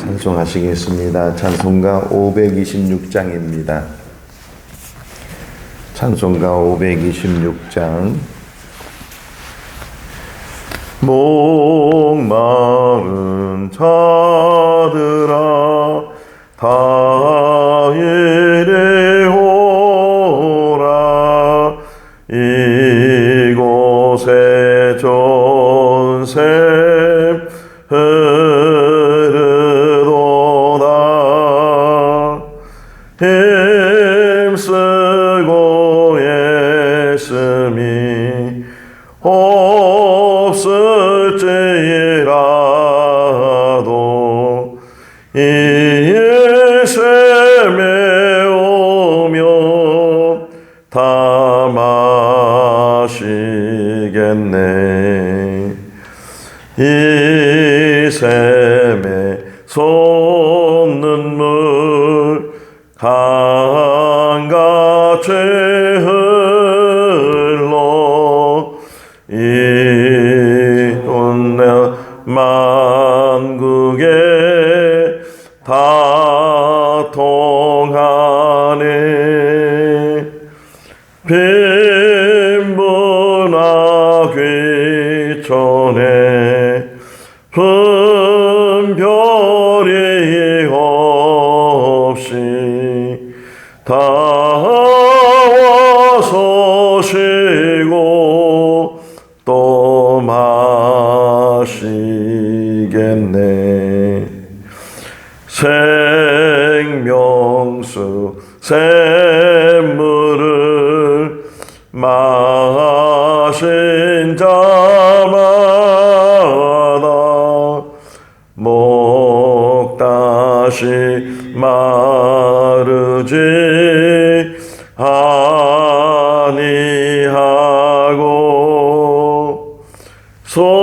찬송하시겠습니다. 찬송가 526장입니다. 찬송가 526장. 목마른 자들아 다 이리오라. 이곳에 존샘 흐르도다. 힘쓰고 예수미 없을지라도 이 샘에 오며 다 마시겠네. 이 샘에 솟는 강같이 흘러 이 온 만국에 다 통하네. 빈부나 귀천에 분별이 없이 다 와서 쉬고 또 마시겠네. 생명수 샘물을 마신 자마다 목 다시 마르지 아니하고 속에서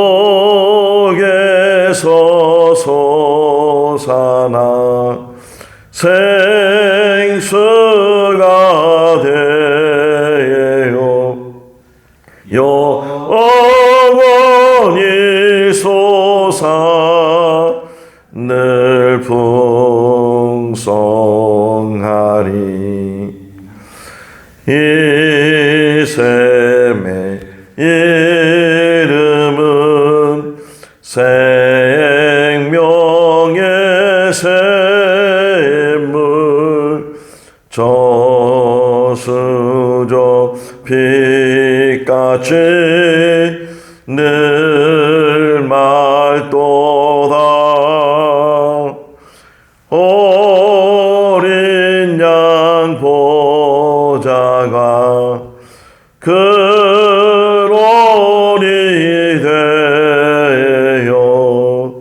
솟아나 생수가 되어 영원히 솟아 늘 풍성하리. 이 샘의 이름은 생명의 샘물. 저수조 빛같이 늘 맑도다. 어린 양 보자가 그러니 되어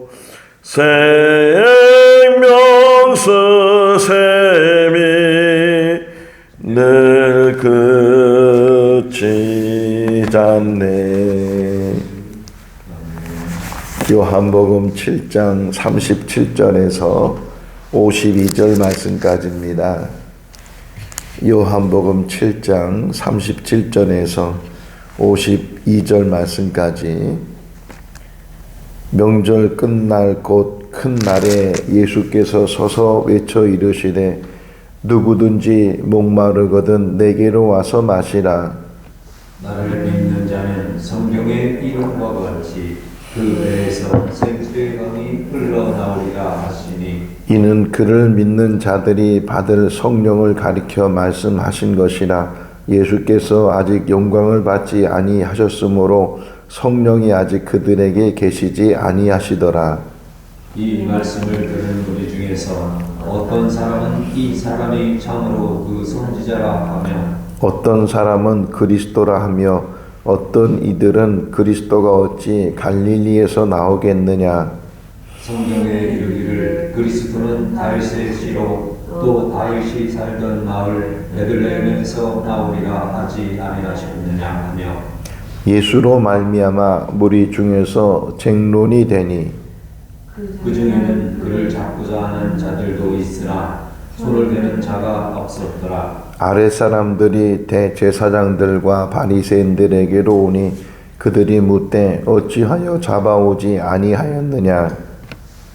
생명수 샘이 늘 그치지 않네. 요한복음 7장 37절에서 52절 말씀까지입니다. 요한복음 7장 37절에서 52절 말씀까지. 명절 끝날 곧 큰 날에 예수께서 서서 외쳐 이르시되 누구든지 목마르거든 내게로 와서 마시라. 나를 믿는 자는 성경의 이름과 같이 그 배에서 생수의 강이 흘러나오리라 하시니, 이는 그를 믿는 자들이 받을 성령을 가리켜 말씀하신 것이라. 예수께서 아직 영광을 받지 아니하셨으므로 성령이 아직 그들에게 계시지 아니하시더라. 이 말씀을 들은 우리 중에서 어떤 사람은 이 사람이 참으로 그 선지자라 하며, 어떤 사람은 그리스도라 하며, 어떤 이들은 그리스도가 어찌 갈릴리에서 나오겠느냐. 성경에 이르기를 그리스도는 다윗의 씨로 또 다윗이 살던 마을 베들레헴에서 나오리라 하지 아니하셨느냐 하며, 예수로 말미암아 무리 중에서 쟁론이 되니 그 중에는 그를 잡고자 하는 자들도 있으나 손을 대는 자가 없었더라. 아랫사람들이 대제사장들과 바리새인들에게로 오니 그들이 묻되 어찌하여 잡아오지 아니하였느냐.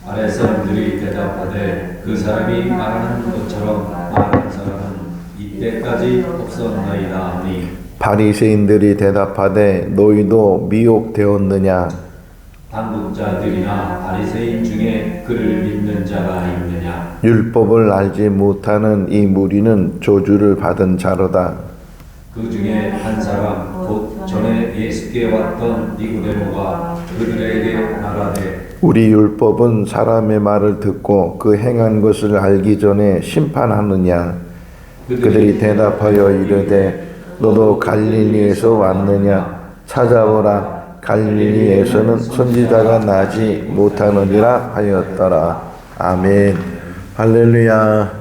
아랫 사람들이 대답하되 그 사람이 말하는 것처럼 말하는 사람은 이때까지 없었나이다 하니 바리새인들이 대답하되 너희도 미혹되었느냐? 당국자들이나 바리새인 중에 그를 믿는 자가 있느냐? 율법을 알지 못하는 이 무리는 저주를 받은 자로다. 그 중에 한 사람 곧 전에 예수께 왔던 니고데모가 그들에게 말하되 우리 율법은 사람의 말을 듣고 그 행한 것을 알기 전에 심판하느냐? 그들이 대답하여 이르되 너도 갈릴리에서 왔느냐? 찾아보라. 갈릴리에서는 선지자가 나지 못하느니라 하였더라. 아멘. 할렐루야.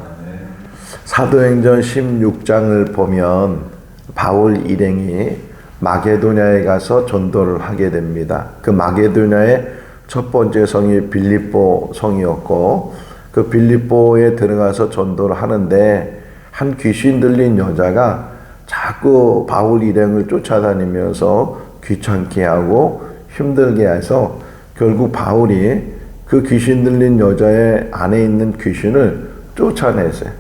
사도행전 16장을 보면 바울 일행이 마게도냐에 가서 전도를 하게 됩니다. 그 마게도냐의 첫 번째 성이 빌립보 성이었고 그 빌립보에 들어가서 전도를 하는데 한 귀신 들린 여자가 자꾸 바울 일행을 쫓아다니면서 귀찮게 하고 힘들게 해서 결국 바울이 그 귀신 들린 여자의 안에 있는 귀신을 쫓아냈어요.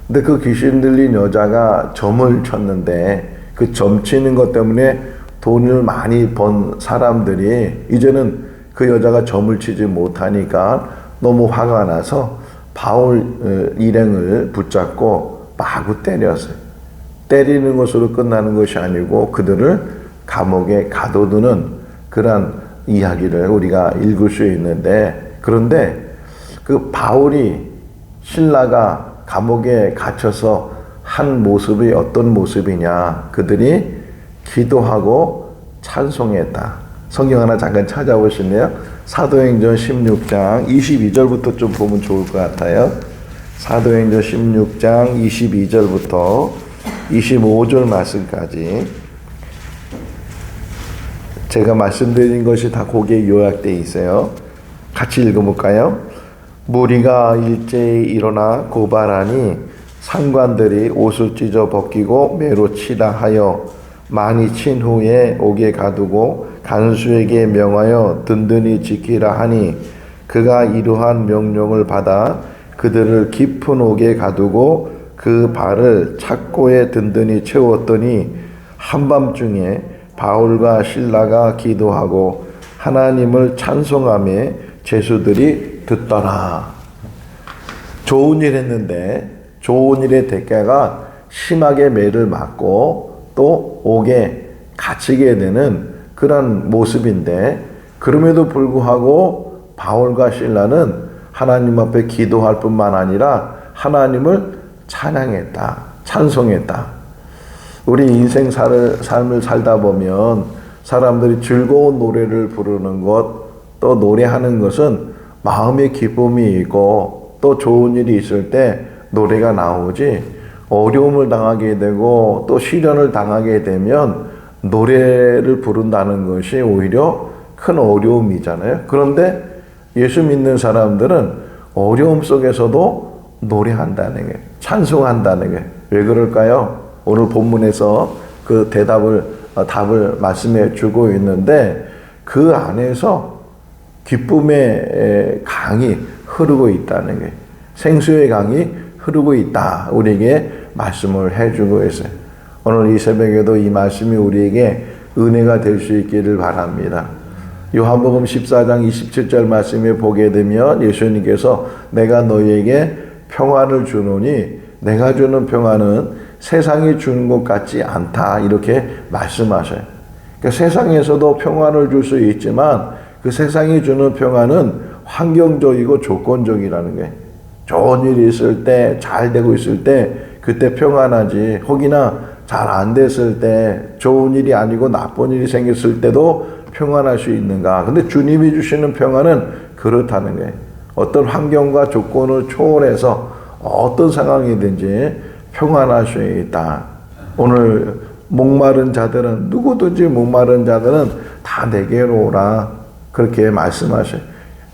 근데 그 귀신 들린 여자가 점을 쳤는데 그 점 치는 것 때문에 돈을 많이 번 사람들이 이제는 그 여자가 점을 치지 못하니까 너무 화가 나서 바울 일행을 붙잡고 마구 때렸어요. 때리는 것으로 끝나는 것이 아니고 그들을 감옥에 가둬두는 그런 이야기를 우리가 읽을 수 있는데, 그런데 그 바울이 신라가 감옥에 갇혀서 한 모습이 어떤 모습이냐? 그들이 기도하고 찬송했다. 성경 하나 잠깐 찾아보실래요? 사도행전 16장 22절부터 좀 보면 좋을 것 같아요. 사도행전 16장 22절부터 25절 말씀까지 제가 말씀드린 것이 다 거기에 요약되어 있어요. 같이 읽어볼까요? 무리가 일제히 일어나 고발하니 상관들이 옷을 찢어 벗기고 매로 치라 하여 많이 친 후에 옥에 가두고 간수에게 명하여 든든히 지키라 하니 그가 이러한 명령을 받아 그들을 깊은 옥에 가두고 그 발을 착고에 든든히 채웠더니 한밤중에 바울과 실라가 기도하고 하나님을 찬송하며 죄수들이 듣더라. 좋은 일 했는데 좋은 일의 대가가 심하게 매를 맞고 또 옥에 갇히게 되는 그런 모습인데, 그럼에도 불구하고 바울과 실라는 하나님 앞에 기도할 뿐만 아니라 하나님을 찬양했다, 찬송했다. 우리 인생 삶을 살다 보면 사람들이 즐거운 노래를 부르는 것, 또 노래하는 것은 마음의 기쁨이 있고 또 좋은 일이 있을 때 노래가 나오지, 어려움을 당하게 되고 또 시련을 당하게 되면 노래를 부른다는 것이 오히려 큰 어려움이잖아요. 그런데 예수 믿는 사람들은 어려움 속에서도 노래한다는 게, 찬송한다는 게 왜 그럴까요? 오늘 본문에서 그 답을 말씀해 주고 있는데 그 안에서 기쁨의 강이 흐르고 있다는 게, 생수의 강이 흐르고 있다, 우리에게 말씀을 해주고 있어요. 오늘 이 새벽에도 이 말씀이 우리에게 은혜가 될 수 있기를 바랍니다. 요한복음 14장 27절 말씀에 보게 되면 예수님께서 내가 너희에게 평안을 주노니 내가 주는 평안은 세상이 주는 것 같지 않다, 이렇게 말씀하셔요. 그러니까 세상에서도 평안을 줄 수 있지만 그 세상이 주는 평안은 환경적이고 조건적이라는 게, 좋은 일이 있을 때, 잘 되고 있을 때 그때 평안하지, 혹이나 잘 안 됐을 때, 좋은 일이 아니고 나쁜 일이 생겼을 때도 평안할 수 있는가? 근데 주님이 주시는 평안은 그렇다는 거예요. 어떤 환경과 조건을 초월해서 어떤 상황이든지 평안할 수 있다. 오늘 목마른 자들은, 누구든지 목마른 자들은 다 내게로 오라, 그렇게 말씀하셔요.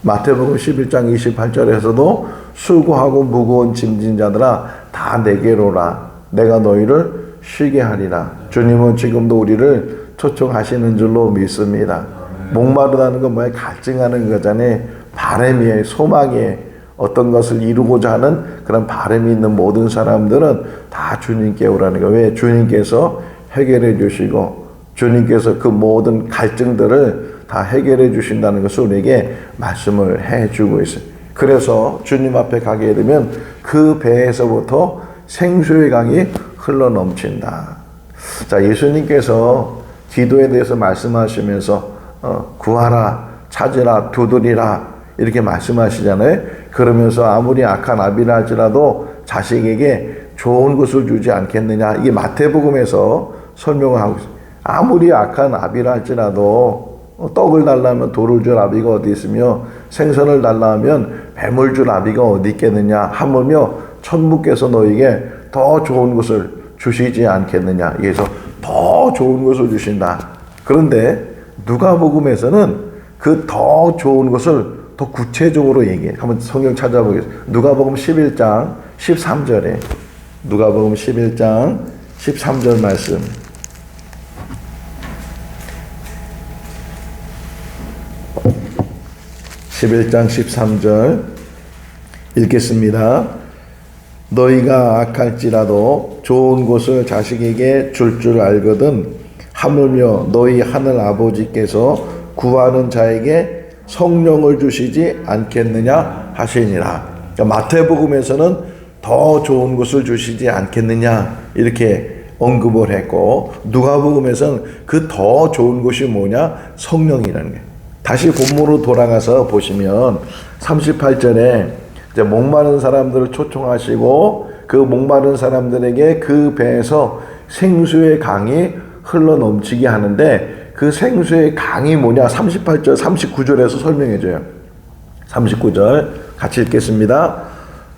마태복음 11장 28절에서도 수고하고 무거운 짐진 자들아 다 내게로 오라, 내가 너희를 쉬게 하리라. 주님은 지금도 우리를 초청하시는 줄로 믿습니다. 목마르다는 건 뭐야? 갈증하는 거잖아요. 바람에 소망에 어떤 것을 이루고자 하는 그런 바람이 있는 모든 사람들은 다 주님께 오라는 거예요. 왜? 주님께서 해결해 주시고 주님께서 그 모든 갈증들을 다 해결해 주신다는 것을 우리에게 말씀을 해주고 있어요. 그래서 주님 앞에 가게 되면 그 배에서부터 생수의 강이 흘러 넘친다. 자, 예수님께서 기도에 대해서 말씀하시면서 구하라, 찾으라, 두드리라 이렇게 말씀하시잖아요. 그러면서 아무리 악한 아비라 할지라도 자식에게 좋은 것을 주지 않겠느냐. 이게 마태복음에서 설명을 하고 있어요. 아무리 악한 아비라 할지라도 떡을 달라면 돌을 줄 아비가 어디 있으며 생선을 달라면 뱀을 줄 아비가 어디 있겠느냐. 하물며 천부께서 너에게 더 좋은 것을 주시지 않겠느냐. 그래서 더 좋은 것을 주신다. 그런데 누가복음에서는 그 더 좋은 것을 더 구체적으로 얘기해. 한번 성경 찾아보겠습니다. 누가복음 11장 13절에 누가복음 11장 13절 말씀. (11장 13절) 읽겠습니다. 너희가 악할지라도 좋은 것을 자식에게 줄 알거든 하물며 너희 하늘 아버지께서 구하는 자에게 성령을 주시지 않겠느냐 하시니라. 그러니까 마태복음에서는 더 좋은 것을 주시지 않겠느냐 이렇게 언급을 했고, 누가복음에서는 그 더 좋은 것이 뭐냐? 성령이라는 거예요. 다시 본문으로 돌아가서 보시면 38절에 이제 목마른 사람들을 초청하시고 그 목마른 사람들에게 그 배에서 생수의 강이 흘러 넘치게 하는데, 그 생수의 강이 뭐냐? 38절, 39절에서 설명해줘요. 39절 같이 읽겠습니다.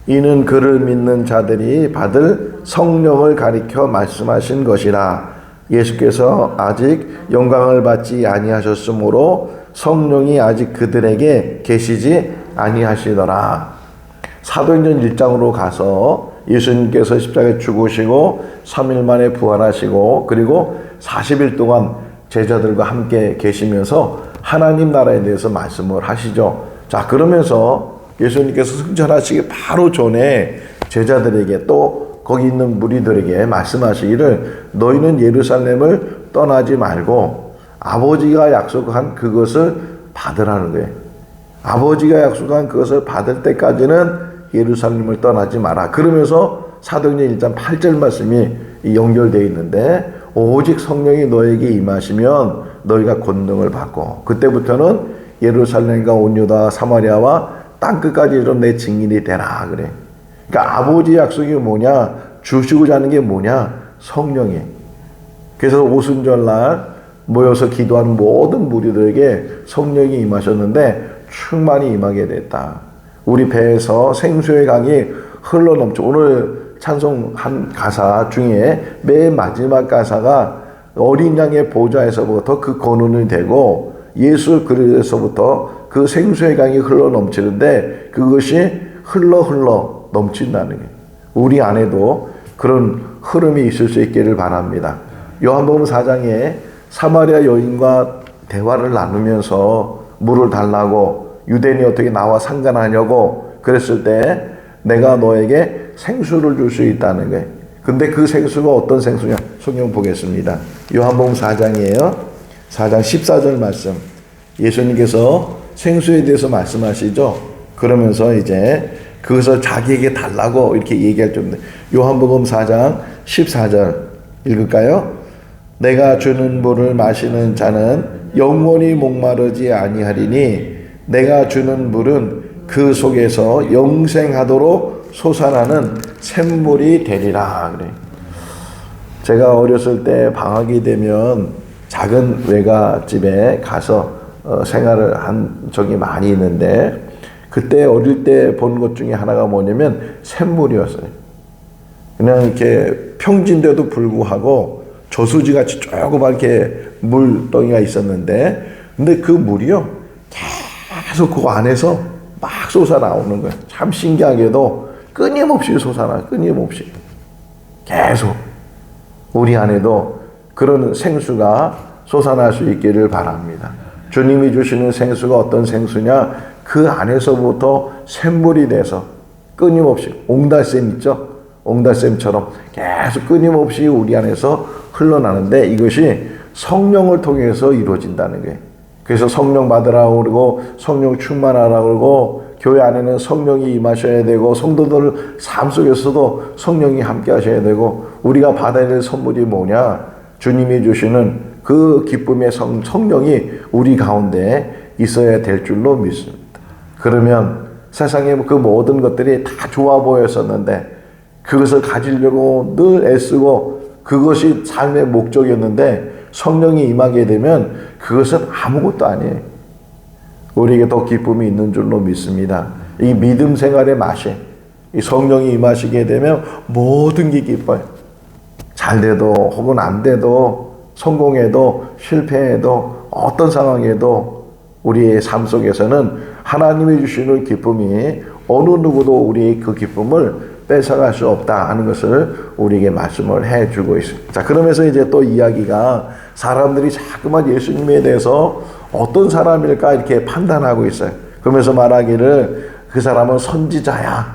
이는 그를 믿는 자들이 받을 성령을 가리켜 말씀하신 것이라. 예수께서 아직 영광을 받지 아니하셨으므로 성령이 아직 그들에게 계시지 아니하시더라. 사도행전 1장으로 가서 예수님께서 십자가에 죽으시고 3일 만에 부활하시고 그리고 40일 동안 제자들과 함께 계시면서 하나님 나라에 대해서 말씀을 하시죠. 자, 그러면서 예수님께서 승천하시기 바로 전에 제자들에게 또 거기 있는 무리들에게 말씀하시기를 너희는 예루살렘을 떠나지 말고 아버지가 약속한 그것을 받으라는 거예요. 아버지가 약속한 그것을 받을 때까지는 예루살렘을 떠나지 마라. 그러면서 사도행전 1장 8절 말씀이 연결되어 있는데, 오직 성령이 너에게 임하시면 너희가 권능을 받고 그때부터는 예루살렘과 온 유다 사마리아와 땅끝까지 이르러 내 증인이 되라 그래. 그러니까 아버지 약속이 뭐냐? 주시고자 하는 게 뭐냐? 성령이. 그래서 오순절날 모여서 기도하는 모든 무리들에게 성령이 임하셨는데 충만히 임하게 됐다. 우리 배에서 생수의 강이 흘러넘쳐. 오늘 찬송한 가사 중에 맨 마지막 가사가 어린 양의 보좌에서부터 그 권능이 되고 예수 그리스도에서부터 그 생수의 강이 흘러넘치는데 그것이 흘러 넘친다는 거예요. 우리 안에도 그런 흐름이 있을 수 있기를 바랍니다. 요한복음 4장에 사마리아 여인과 대화를 나누면서 물을 달라고 유대인이 어떻게 나와 상관하냐고 그랬을 때 내가 너에게 생수를 줄 수 있다는 거예요. 근데 그 생수가 어떤 생수냐? 성경 보겠습니다. 요한복음 4장이에요. 4장 14절 말씀. 예수님께서 생수에 대해서 말씀하시죠. 그러면서 이제 그것을 자기에게 달라고 이렇게 얘기할 정도. 요한복음 4장 14절 읽을까요? 내가 주는 물을 마시는 자는 영원히 목마르지 아니하리니 내가 주는 물은 그 속에서 영생하도록 솟아나는 샘물이 되리라 그래. 제가 어렸을 때 방학이 되면 작은 외갓집에 가서 생활을 한 적이 많이 있는데, 그때 어릴 때 본 것 중에 하나가 뭐냐면 샘물이었어요. 그냥 이렇게 평지인데도 불구하고 저수지같이 조그맣게 물덩이가 있었는데, 근데 그 물이요 계속 그 안에서 막 솟아나오는 거예요. 참 신기하게도 끊임없이 솟아나요. 끊임없이 계속 우리 안에도 그런 생수가 솟아날 수 있기를 바랍니다. 주님이 주시는 생수가 어떤 생수냐? 그 안에서부터 샘물이 돼서 끊임없이 옹달샘 있죠? 옹달샘처럼 계속 끊임없이 우리 안에서 흘러나는데 이것이 성령을 통해서 이루어진다는 거예요. 그래서 성령 받으라고 그러고 성령 충만하라고 그러고 교회 안에는 성령이 임하셔야 되고 성도들 삶 속에서도 성령이 함께 하셔야 되고 우리가 받아야 될 선물이 뭐냐? 주님이 주시는 그 기쁨의 성령이 우리 가운데 있어야 될 줄로 믿습니다. 그러면 세상에 그 모든 것들이 다 좋아 보였었는데 그것을 가지려고 늘 애쓰고 그것이 삶의 목적이었는데 성령이 임하게 되면 그것은 아무것도 아니에요. 우리에게 더 기쁨이 있는 줄로 믿습니다. 이 믿음 생활의 맛이 이 성령이 임하시게 되면 모든 게 기뻐요. 잘 돼도 혹은 안 돼도 성공해도 실패해도 어떤 상황에도 우리의 삶 속에서는 하나님이 주시는 기쁨이 어느 누구도 우리의 그 기쁨을 뺏어갈 수 없다 하는 것을 우리에게 말씀을 해주고 있습니다. 자, 그러면서 이제 또 이야기가 사람들이 자꾸만 예수님에 대해서 어떤 사람일까 이렇게 판단하고 있어요. 그러면서 말하기를 그 사람은 선지자야.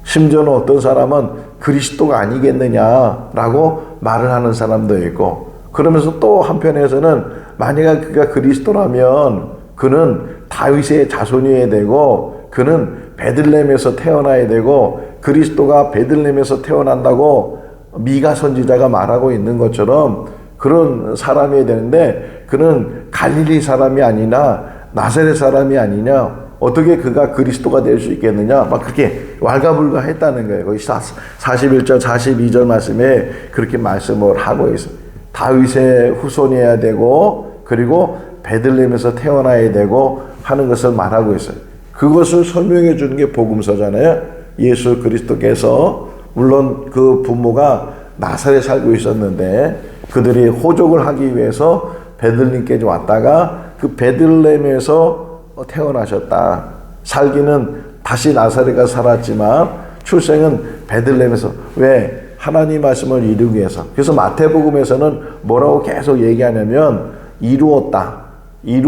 심지어는 어떤 사람은 그리스도가 아니겠느냐라고 말을 하는 사람도 있고 그러면서 또 한편에서는 만약에 그가 그리스도라면 그는 다윗의 자손이어야 되고 그는 베들레헴에서 태어나야 되고 그리스도가 베들레헴에서 태어난다고 미가 선지자가 말하고 있는 것처럼 그런 사람이어야 되는데 그는 갈릴리 사람이 아니나 나사렛 사람이 아니냐 어떻게 그가 그리스도가 될 수 있겠느냐 막 그렇게 왈가불가했다는 거예요. 거기 41절 42절 말씀에 그렇게 말씀을 하고 있어요. 다윗의 후손이어야 되고 그리고 베들레헴에서 태어나야 되고 하는 것을 말하고 있어요. 그것을 설명해 주는 게 복음서잖아요. 예수 그리스도께서 물론 그 부모가 나사렛에 살고 있었는데 그들이 호적을 하기 위해서 베들레헴까지 왔다가 그 베들레헴에서 태어나셨다. 살기는 다시 나사렛가 살았지만 출생은 베들레헴에서 왜? 하나님 말씀을 이루기 위해서. 그래서 마태복음에서는 뭐라고 계속 얘기하냐면 이루었다. 이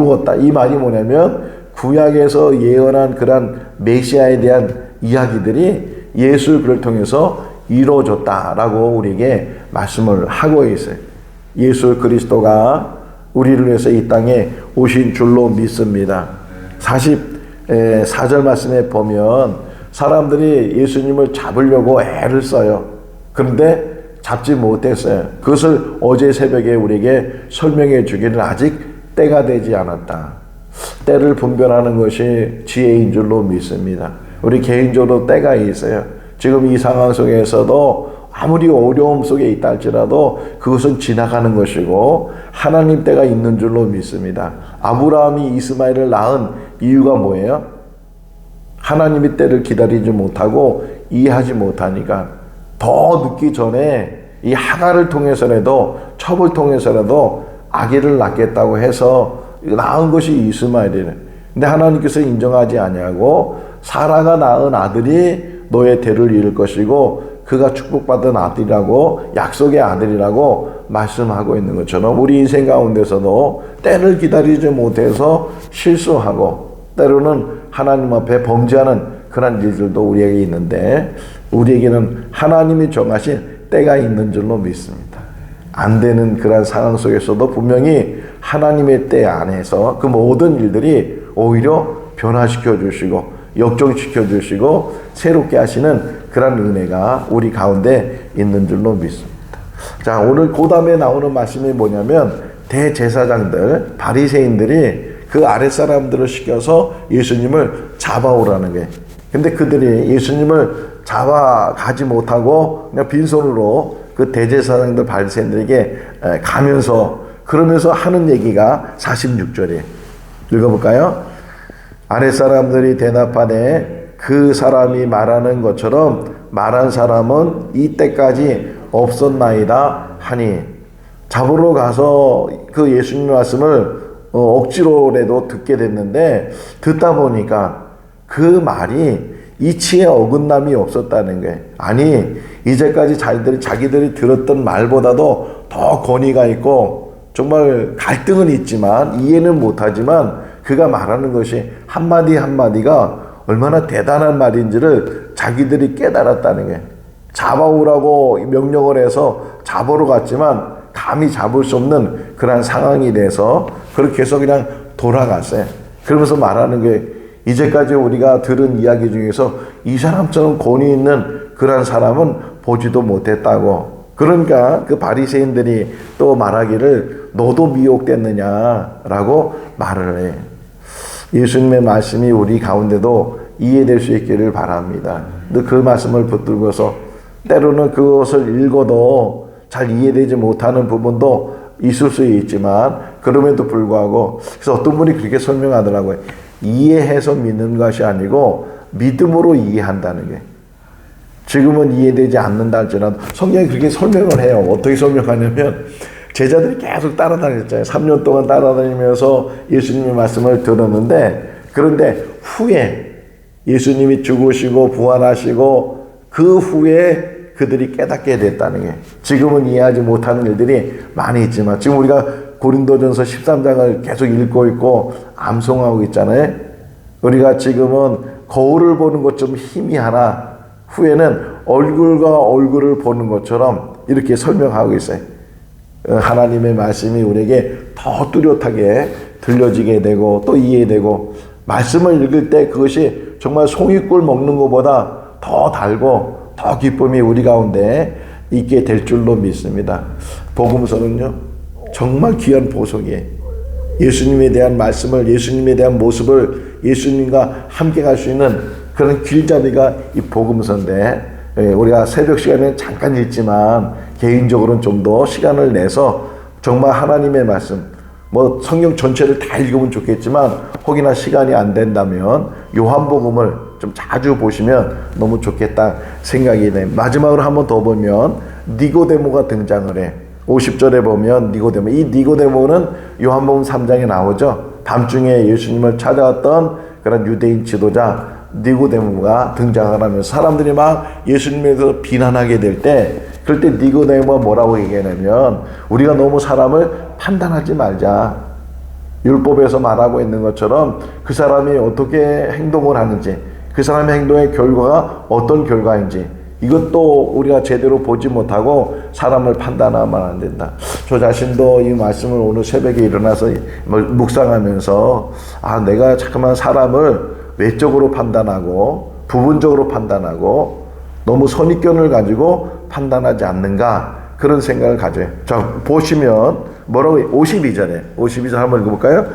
말이 뭐냐면 구약에서 예언한 그런 메시아에 대한 이야기들이 예수 그를 통해서 이루어졌다라고 우리에게 말씀을 하고 있어요. 예수 그리스도가 우리를 위해서 이 땅에 오신 줄로 믿습니다. 44절 말씀에 보면 사람들이 예수님을 잡으려고 애를 써요. 그런데 잡지 못했어요. 그것을 어제 새벽에 우리에게 설명해 주기는 아직 때가 되지 않았다. 때를 분별하는 것이 지혜인 줄로 믿습니다. 우리 개인적으로 때가 있어요. 지금 이 상황 속에서도 아무리 어려움 속에 있다 할지라도 그것은 지나가는 것이고 하나님 때가 있는 줄로 믿습니다. 아브라함이 이스마엘을 낳은 이유가 뭐예요? 하나님의 때를 기다리지 못하고 이해하지 못하니까 더 늦기 전에 이 하갈을 통해서라도 첩을 통해서라도 아기를 낳겠다고 해서 낳은 것이 이스마엘이래. 근데 하나님께서 인정하지 아니하고 사라가 낳은 아들이 너의 대를 이을 것이고 그가 축복받은 아들이라고 약속의 아들이라고 말씀하고 있는 것처럼 우리 인생 가운데서도 때를 기다리지 못해서 실수하고 때로는 하나님 앞에 범죄하는 그런 일들도 우리에게 있는데 우리에게는 하나님이 정하신 때가 있는 줄로 믿습니다. 안 되는 그런 상황 속에서도 분명히 하나님의 때 안에서 그 모든 일들이 오히려 변화시켜 주시고 역정시켜 주시고 새롭게 하시는 그런 은혜가 우리 가운데 있는 줄로 믿습니다. 자, 오늘 그 다음에 나오는 말씀이 뭐냐면 대제사장들 바리새인들이 그 아랫사람들을 시켜서 예수님을 잡아오라는 거예요. 근데 그들이 예수님을 잡아가지 못하고 그냥 빈손으로 그 대제사장들 바리새인들에게 가면서 그러면서 하는 얘기가 46절이에요. 읽어볼까요? 아랫사람들이 대답하되 그 사람이 말하는 것처럼 말한 사람은 이때까지 없었나이다 하니 잡으러 가서 그 예수님 말씀을 억지로라도 듣게 됐는데 듣다 보니까 그 말이 이치에 어긋남이 없었다는 거예요. 아니 이제까지 자기들이 들었던 말보다도 더 권위가 있고 정말 갈등은 있지만 이해는 못하지만 그가 말하는 것이 한마디 한마디가 얼마나 대단한 말인지를 자기들이 깨달았다는 게, 잡아오라고 명령을 해서 잡으러 갔지만 감히 잡을 수 없는 그런 상황이 돼서 그렇게 해서 그냥 돌아갔어요. 그러면서 말하는 게, 이제까지 우리가 들은 이야기 중에서 이 사람처럼 권위 있는 그런 사람은 보지도 못했다고. 그러니까 그 바리새인들이 또 말하기를 너도 미혹됐느냐라고 말을 해. 예수님의 말씀이 우리 가운데도 이해될 수 있기를 바랍니다. 근데 그 말씀을 붙들고서 때로는 그것을 읽어도 잘 이해되지 못하는 부분도 있을 수 있지만, 그럼에도 불구하고, 그래서 어떤 분이 그렇게 설명하더라고요. 이해해서 믿는 것이 아니고 믿음으로 이해한다는 게. 지금은 이해되지 않는다 할지라도 성경이 그렇게 설명을 해요. 어떻게 설명하냐면, 제자들이 계속 따라다녔잖아요. 3년 동안 따라다니면서 예수님의 말씀을 들었는데, 그런데 후에 예수님이 죽으시고 부활하시고 그 후에 그들이 깨닫게 됐다는 게, 지금은 이해하지 못하는 일들이 많이 있지만, 지금 우리가 고린도전서 13장을 계속 읽고 있고 암송하고 있잖아요. 우리가 지금은 거울을 보는 것좀 희미하나 후에는 얼굴과 얼굴을 보는 것처럼 이렇게 설명하고 있어요. 하나님의 말씀이 우리에게 더 뚜렷하게 들려지게 되고 또 이해되고, 말씀을 읽을 때 그것이 정말 송이꿀 먹는 것보다 더 달고 더 기쁨이 우리 가운데 있게 될 줄로 믿습니다. 복음서는요, 정말 귀한 보석이에요. 예수님에 대한 말씀을, 예수님에 대한 모습을 예수님과 함께 갈 수 있는 그런 길잡이가 이 복음서인데, 우리가 새벽 시간에 잠깐 읽지만 개인적으로는 좀 더 시간을 내서 정말 하나님의 말씀, 뭐 성경 전체를 다 읽으면 좋겠지만 혹이나 시간이 안 된다면 요한복음을 좀 자주 보시면 너무 좋겠다 생각이 돼. 마지막으로 한 번 더 보면 니고데모가 등장을 해. 50절에 보면 니고데모, 이 니고데모는 요한복음 3장에 나오죠. 밤중에 예수님을 찾아왔던 그런 유대인 지도자 니고데모가 등장을 하면서 사람들이 막 예수님에 대해서 비난하게 될 때, 그럴 때 니고데모가 뭐라고 얘기하냐면, 우리가 너무 사람을 판단하지 말자. 율법에서 말하고 있는 것처럼 그 사람이 어떻게 행동을 하는지, 그 사람의 행동의 결과가 어떤 결과인지, 이것도 우리가 제대로 보지 못하고 사람을 판단하면 안 된다. 저 자신도 이 말씀을 오늘 새벽에 일어나서 묵상하면서, 내가 잠깐만 사람을 외적으로 판단하고 부분적으로 판단하고 너무 선입견을 가지고 판단하지 않는가, 그런 생각을 가져요. 자, 보시면 뭐라고 52절 한번 읽어볼까요?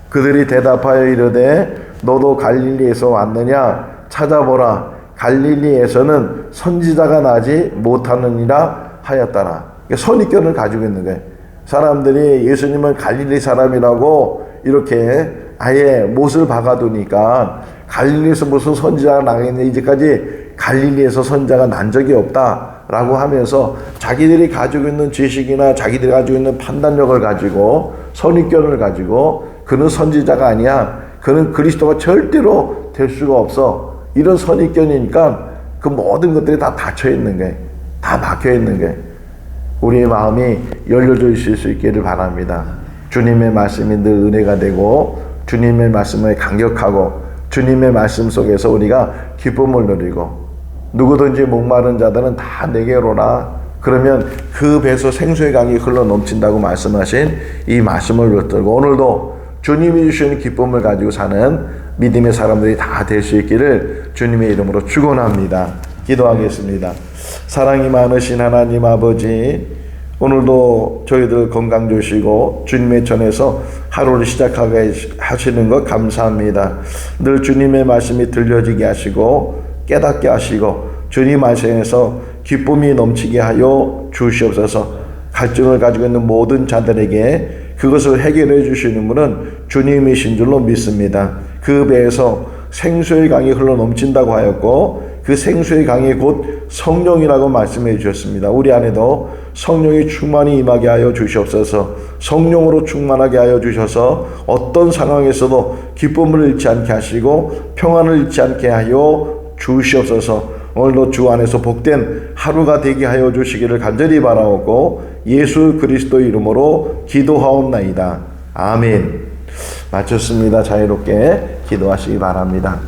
그들이 대답하여 이르되 너도 갈릴리에서 왔느냐? 찾아보라. 갈릴리에서는 선지자가 나지 못하느니라 하였더라. 선입견을 가지고 있는 거예요. 사람들이 예수님을 갈릴리 사람이라고 이렇게 아예 못을 박아두니까, 갈릴리에서 무슨 선지자가 나겠냐, 이제까지 갈릴리에서 선지자가 난 적이 없다라고 하면서 자기들이 가지고 있는 지식이나 자기들이 가지고 있는 판단력을 가지고 선입견을 가지고 그는 선지자가 아니야, 그는 그리스도가 절대로 될 수가 없어, 이런 선입견이니까 그 모든 것들이 다 닫혀 있는 거예요. 다 막혀 있는 거예요. 우리의 마음이 열려져 있을 수 있기를 바랍니다. 주님의 말씀이 늘 은혜가 되고 주님의 말씀에 감격하고 주님의 말씀 속에서 우리가 기쁨을 누리고, 누구든지 목마른 자들은 다 내게로 오라. 그러면 그 배에서 생수의 강이 흘러 넘친다고 말씀하신 이 말씀을 붙들고 오늘도 주님이 주시는 기쁨을 가지고 사는 믿음의 사람들이 다 될 수 있기를 주님의 이름으로 축원합니다. 기도하겠습니다. 사랑이 많으신 하나님 아버지, 오늘도 저희들 건강 주시고 주님의 전에서 하루를 시작하게 하시는 것 감사합니다. 늘 주님의 말씀이 들려지게 하시고 깨닫게 하시고 주님 말씀에서 기쁨이 넘치게 하여 주시옵소서. 갈증을 가지고 있는 모든 자들에게 그것을 해결해 주시는 분은 주님이신 줄로 믿습니다. 그 배에서 생수의 강이 흘러 넘친다고 하였고 그 생수의 강이 곧 성령이라고 말씀해 주셨습니다. 우리 안에도 성령이 충만히 임하게 하여 주시옵소서. 성령으로 충만하게 하여 주셔서 어떤 상황에서도 기쁨을 잃지 않게 하시고 평안을 잃지 않게 하여 주시옵소서. 오늘도 주 안에서 복된 하루가 되게 하여 주시기를 간절히 바라옵고 예수 그리스도 이름으로 기도하옵나이다. 아멘. 맞췄습니다. 자유롭게 기도하시기 바랍니다.